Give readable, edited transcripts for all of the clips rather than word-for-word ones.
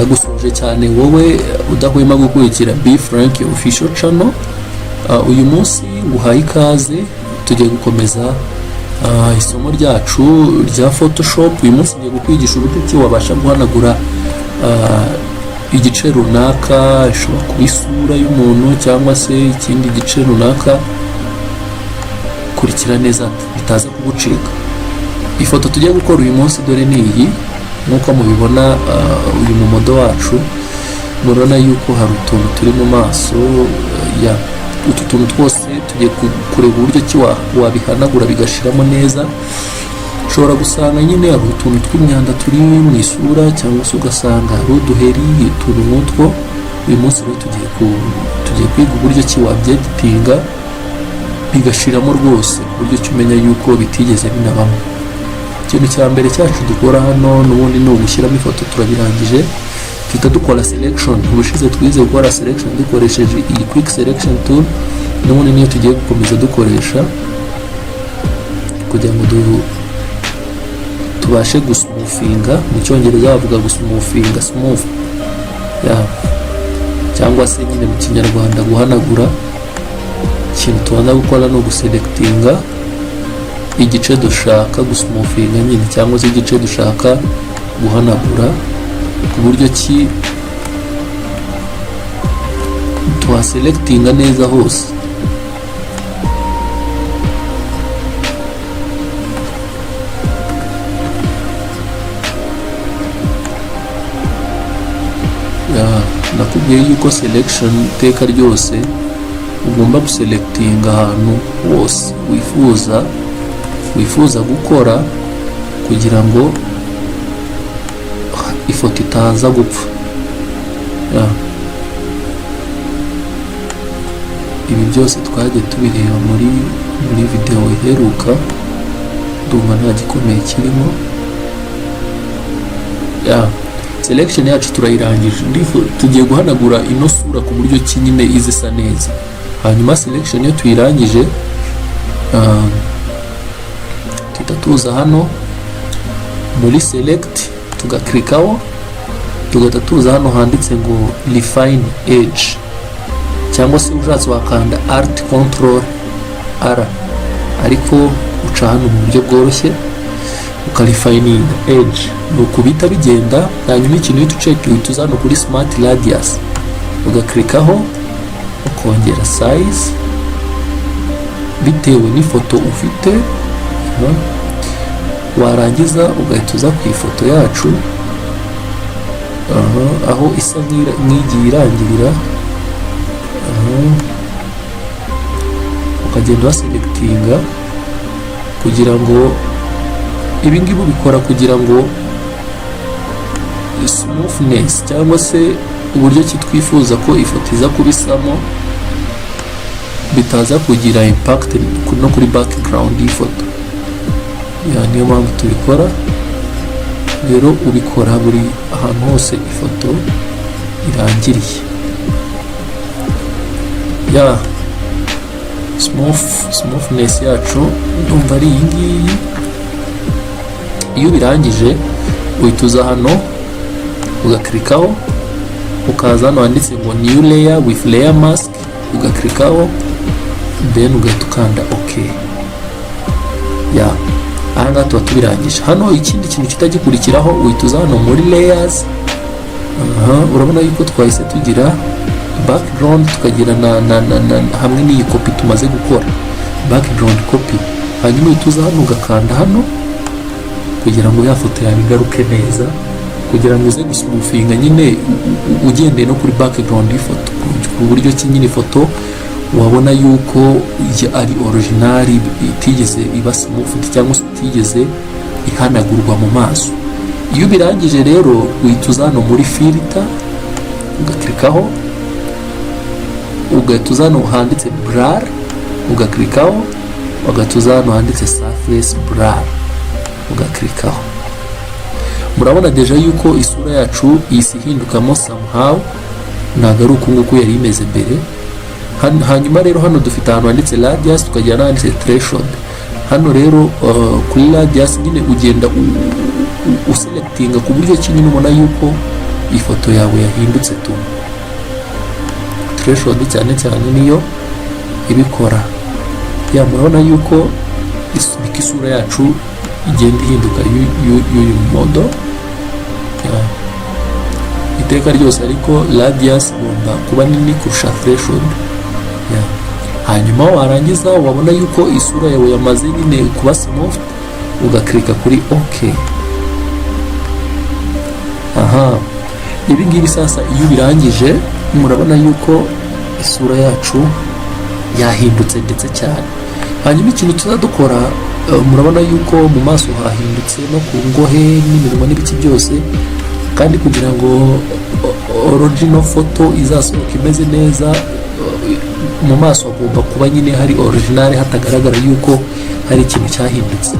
ndagusoje cyane wowe udahwema gukurikira B Frank official channel. Uyu munsi nguhaye ikaze, tugiye gukomeza isomo ryacu rya Photoshop. Uyu munsi ngiye kukwigisha uburyo ki wabasha guhanagura igice runaka, ishobora kuba isura y'umuntu cyangwa se ikindi gice runaka. Kurikira neza bitaza kugucika. Ifoto tugiye gukora uyu munsi dore ni iyi, nkuko mubibona. Uyu mumodo wacu murabona yuko hari utuntu turi mu maso ya utu tuntu twose. Tugiye kureba uburyo ki wabihanagura bigashiramo neza. Ushobora gusanga nyine hari utuntu tw'imyanda turi mu isura, cyangwa se ugasanga hari uduheri, utuntu nk'utwo. Uyu munsi rero tugiye kwiga uburyo ki wabyeditinga bigashiramo rwose, uburyo ki umenya yuko bitigeze binabamo. Ikintu cya mbere cyacu dukora hano n'ubundi ni ugushyiramo ifoto. Turabirangije tuhita dukora selection. Ubushize twize gukora selection dukoresheje iyi quick selection tool, n'ubundi niyo tugiye gukomeza dukoresha kugira ngo tubashe gusmoothinga. Mu cyongereza bavuga gusmoothinga, smooth cyangwa se nyine mu kinyarwanda guhanagura. Ikintu tubanza gukora ni uguselectinga igice dushaka gusmoothinga nyine, cyangwa se igice dushaka guhanagura, ku buryo ki tuhaselectinga neza hose. Nakubwiye yuko selection iteka ryose ugomba guselectinga ahantu hose wifuza gukora, kugira ngo ifoto itaza gupfa. Ibi byose twagiye tubireba muri video iheruka, ndumva nta gikomeye kirimo. Selection yacu turayirangije, tugiye guhanagura ino sura ku buryo ki nyine izisa neza. Hanyuma selection yo tuyirangije, tuhita tuza hano muri select, tugaklikaho, tugahita tuza hano handitse ngo refine edge, cyangwa se ushatse wakanda alt control R, ariko uca hano mu buryo bworoshye ukarefine edge. Nukubita bigenda. Hanyuma ikintu uhita uceka, uhita uza hano kuri smart radius, ugaklikaho, ukongera size bitewe n'ifoto ufite. Warangiza ugahita uza ku ifoto yacu aho isa nk'igiye irangirira, ukagenda waselectinga, kugira ngo ibi ngibi ubikora kugira ngo smoothness cyangwa se uburyo ki twifuza ko ifoto iza kubisamo bitaza kugira impact no kuri background y'ifoto. Niyo mpamvu tubikora. Rero ubikora buri ahantu hose ifoto irangiriye. Smoothness yacu ndumva ari iyi ngiyi. Iyo birangije uhita uza hano ugaklikaho, ukaza hano handitse ngo new layer with layer mask, ugaklikaho, then ugahita ukanda OK. Ahangaha tuba tubirangije. Hano ikindi kintu kitagikurikiraho, uhita uza hano muri layers. Urabona yuko twahise tugira background, tukagira hamwe n'iyi copy tumaze gukora, background copy. Hanyuma uhita uza hano ugakanda hano kugira ngo ya foto yawe igaruke neza, kugira ngo uze gusmoothinga nyine ugendeye no kuri background y'ifoto, ku buryo ki nyine ifoto wabona yuko ari original, itigeze iba smooth cyangwa se itigeze ihanagurwa mu maso. Iyo birangije rero uhita uza hano muri filter, ugaklikaho, ugahita uza hano handitse blur, ugaklikaho, ugahita uza hano handitse surface blur, ugaklikaho. Murabona deja yuko isura yacu isi hindukamo somehow, ntabwo ari uko nguko yari imeze mbere. Hanyuma rero hano dufite ahantu handitse radius, tukagira n'ahanditse threshold. Hano rero kuri radius nyine ugenda uselectinga ku buryo ki nyine ubona yuko ifoto yawe yahindutse tu. Threshold cyane cyane niyo ibikora. Murabona yuko isura yacu igenda ihinduka y'uyu modo. Iteka ryose ariko radius igomba kuba nini kurusha threshold. Hanyuma warangiza wabona yuko isura yawe yamaze nyine kuba smooth, ugaklika kuri OK. Ibi ngibi sasa iyo birangije murabona yuko isura yacu yahindutse ndetse cyane. Hanyuma ikintu tuzadukora, murabona yuko mu maso hahindutse no ku ngohe n'iminwa n'ibiki byose, kandi kugira ngo original photo izasohoka imeze neza, mu maso agomba kuba nyine hari original, hatagaragara yuko hari ikintu cyahindutse.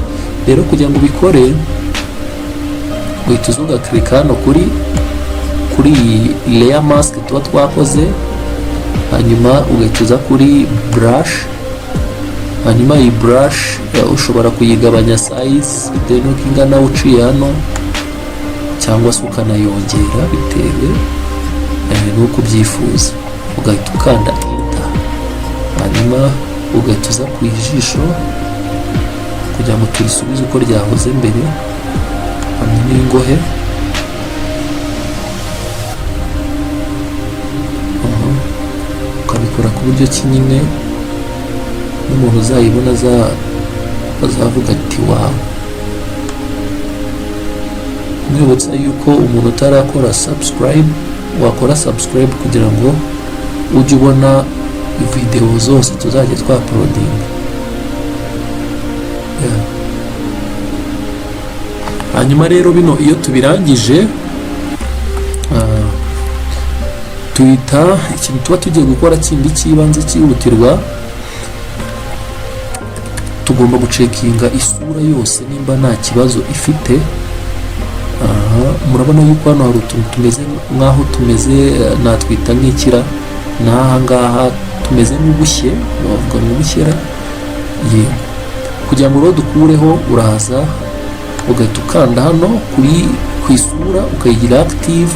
Rero kugira ngo ubikore, uhita uza ugaklika hano kuri layer mask tuba twakoze, hanyuma ugahita uza kuri brush. Hanyuma iyi brush ushobora kuyigabanya size bitewe n'uko ingana uciye hano, cyangwa se ukanayongera bitewe n'uko ubyifuza. Ugahita ukanda enter, hanyuma ugahita uza ku ijisho kugira ngo turisubize uko ryahoze mbere, hamwe n'ingohe. Ukabikora ku buryo ki nyine n'umuntu uzayibona azavuga ati wawe. Mwibutsa yuko umuntu utarakora subscribe, wakora subscribe kugira ngo ujye ubona video zose tuzajya twaporodinga. Hanyuma rero bino iyo tubirangije, tuhita ikintu tuba tugiye gukora kindi cy'ibanze cyihutirwa, tugomba gucekinga isura yose nimba nta kibazo ifite. Murabona yuko hano hari utuntu tumeze nk'aho natwita nk'ikira, n'aha ngaha tumeze nk'ubushye, bavuga nk'ubushyera. Kugira ngo rero dukureho, uraza ugahita ukanda hano ku isura ukayigira active,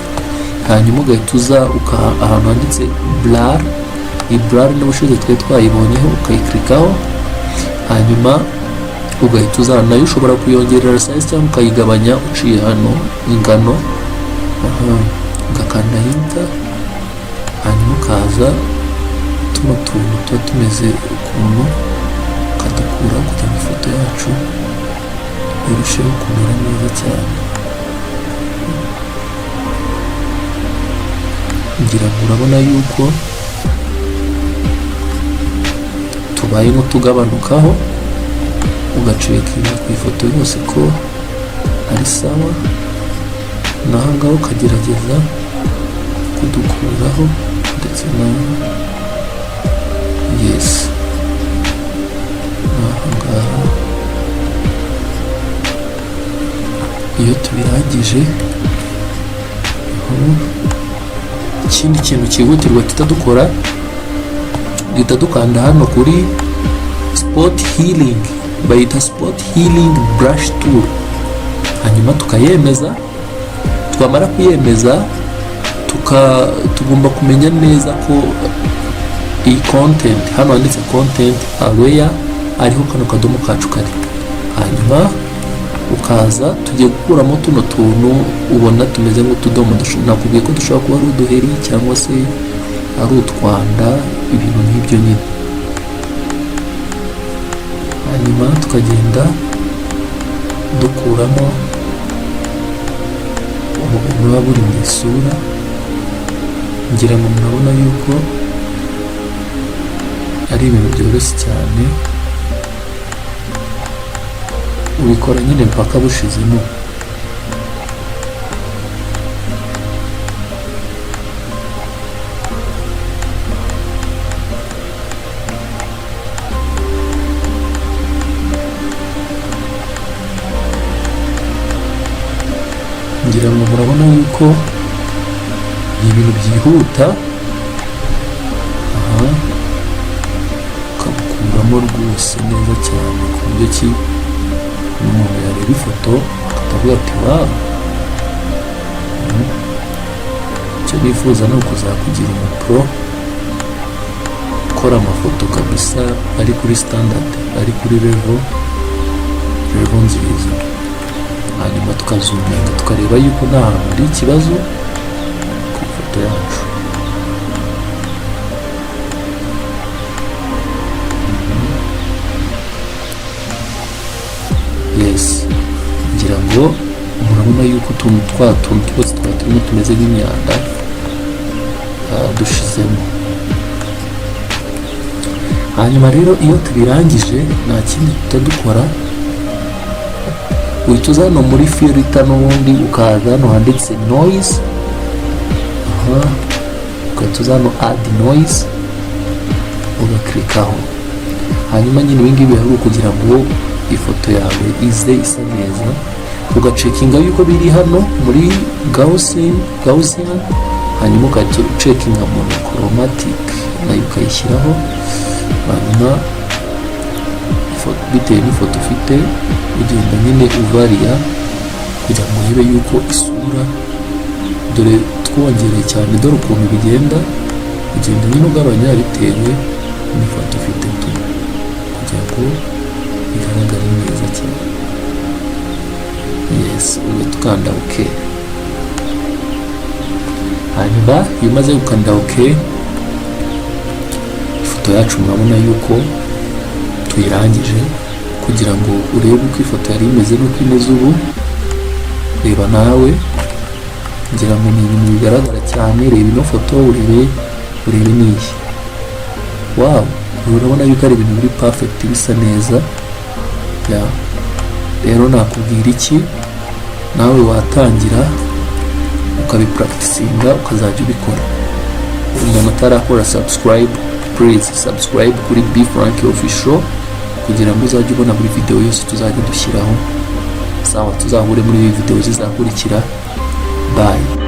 hanyuma ugahita uza ahantu handitse blur. Iyi blur n'ubushize twari twayibonyeho, ukayiklikaho, hanyuma ugahita uza nayo ushobora kuyongerera size cyangwa ukayigabanya uciye hano ingano. Ugakanda enter, hanyuma ukaza tuno tuntu tuba tumeze ukuntu ukadukura kugira ngo ifoto yacu irusheho kumera neza cyane. Ngira ngo urabona yuko tubaye nk'utugabanukaho, ugacekinga ku ifoto yose ko ari sawa, naho ngaho ukagerageza kudukuraho ndetse na yes, naho ngaho. Iyo tubirangije, ikindi kintu cyihutirwa tutadukora, duhita dukanda hano kuri spot healing, bayita spot healing brush tool, hanyuma tukayemeza. Twamara kuyemeza, tugomba kumenya neza ko iyi content hano handitse content aware ariho kano kadomo kacu kari. Hanyuma ukaza tugiye gukuramo tuno tuntu ubona tumeze nk'utudomo. Nakubwiye ko dushobora kuba ari uduheri cyangwa se ari utwanda, ibintu nk'ibyo nyine. Hanyuma tukagenda dukuramo ubuntu buba buri mu isura. Ngira ngo murabona yuko ari ibintu byoroshye cyane, ubikora nyine mpaka bushizemo. Ngira ngo murabona yuko ni ibintu byihuta. Ukabukuramo rwose neza cyane ku buryo ki n'umuntu yareba ifoto akavuga ati wawu. icyo nifuza ni ukuzakugira umupro ukora amafoto kabisa ari kuri standard, ari kuri level nziza, hanyuma tukazuminga tukareba yuko nta hantu hari ikibazo ku ifoto yacu. Yes, ngira ngo murabona yuko utuntu twose turimo tumeze nk'imyanda dushizemo. Hanyuma rero iyo tubirangije nta kindi tutadukora, uhita uza hano muri filter n'ubundi ukaza hano handitse noise, ugahita uza hano add noise ugakirikaho. Hanyuma nyine ibingibi biba kugira ngo ifoto yawe ize isa neza, ugacekinga yuko biri hano muri Gaussian, hanyuma ugahita ucekinga monochromatic nayo ukayishyiraho. Hanyuma bitewe n'ifoto ufite ugenda nyine uvariya kugira ngo urebe yuko isura, dore twongereye cyane, dore ukuntu bigenda ugenda nyine ugabanya bitewe n'ifoto ufite kugira ngo bigaragare neza cyane. Yes, ugahita ukanda OK. Hanyuma iyo umaze gukanda OK, ifoto yacu murabona yuko tuyirangije. Kugira ngo urebe uko ifoto yari imeze n'uko imeze ubu, reba nawe, ngira ngo ni ibintu bigaragara cyane. Reba ino foto urebe n'iyi, wow, urabona yuko ari ibintu biri perfect bisa neza. Rero nakubwira iki, nawe watangira ukabipracticinga ukazajya ubikora. Umuntu atarakora subscribe, please subscribe kuri B Frank Official kugira ngo uzajye ubona buri video yose tuzajya dushyiraho. Sawa, tuzahure muri video zizakurikira. Bye.